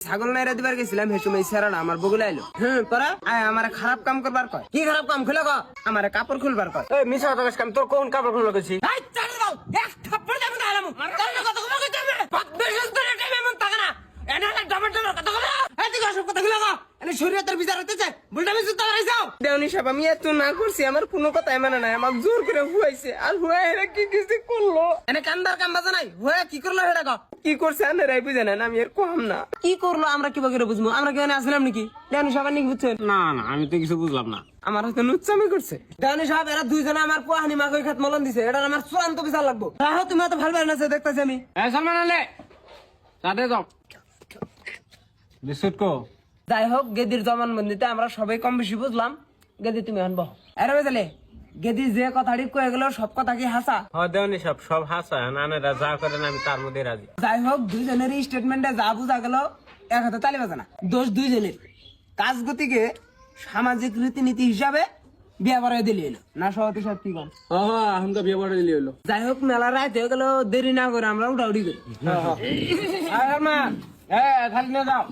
ছাগল নাইরা দিবার গেছিলাম হে সময় স্যারাটা আমার বগুলে আইলো। পরা আমার খারাপ কাম করবার কয়। কি খারাপ কাম খুলে কয়? আমার কাপড় খুলবার কয়। এই মিছা কথা কাম তোর কোন কাপড় খুলে গেছি? এই চালি দাও এক থাপ্পড় দাও না আলামু মার দাও কথা কম কইতে হবে পাঁচ বেশ ধরে টাইমে মন থাকে না এনা না ডাবল ডাবল কথা কম এই দিকে সব কথা খুলে কয় এনে শরীয়তের বিচার হতেছে বুলটা আমি সুতা রাইছাও দেওনি সাহেব আমি এত না করছি আমার কোনো কথাই মানে না আমাকে জোর করে হুয়াইছে আর হুয়া এরা কি কিছু করলো এনে কান্দার কাম বাজা নাই হুয়া কি করলো হেডা কও কি করছে আনারাই বুঝে না আমি এর কম না কি করলো আমরা কি বগরে বুঝবো আমরা কেন আসলাম নাকি দেওনি সাহেব নাকি বুঝছেন না না আমি তো কিছু বুঝলাম না। আমার হয়তো নুচ্চামি করছে দেওনি সাহেব এরা দুইজনে আমার পোহানি মাকই খাত মলন দিছে এটা আমার চূড়ান্ত বিচার লাগবো রাহো তুমি তো ভালো না দেখতেছি আমি এই সালমান আলে সাথে যাও বিস্কুট কো। যাই হোক গেদির জবানবন্দিতে আমরা সবাই কম বেশি বুঝলাম। গেদি তুমি আনবো আরে বেজালে গেদি যে কথাটি কয়ে গেল সব কথা কি হাসা? হ্যাঁ দেওনি সব হাসা নানেরা যা করেন আমি তার মধ্যে রাজি। যাই হোক দুইজনের স্টেটমেন্টে যা বুঝা গেল এক হাতে তালি বাজে না দোষ দুইজনের কাজ গতিকে সামাজিক রীতিনীতি হিসাবে বিয়ে করাই দিলি এলো না সভাপতি সাহেব কি কম? হ্যাঁ এখন তো বিয়ে পড়ে দিলি হলো। যাই হোক মেলা রাত হয়ে গেল দেরি না করে আমরা উঠাউটি করি মা খালি নিয়ে যাও।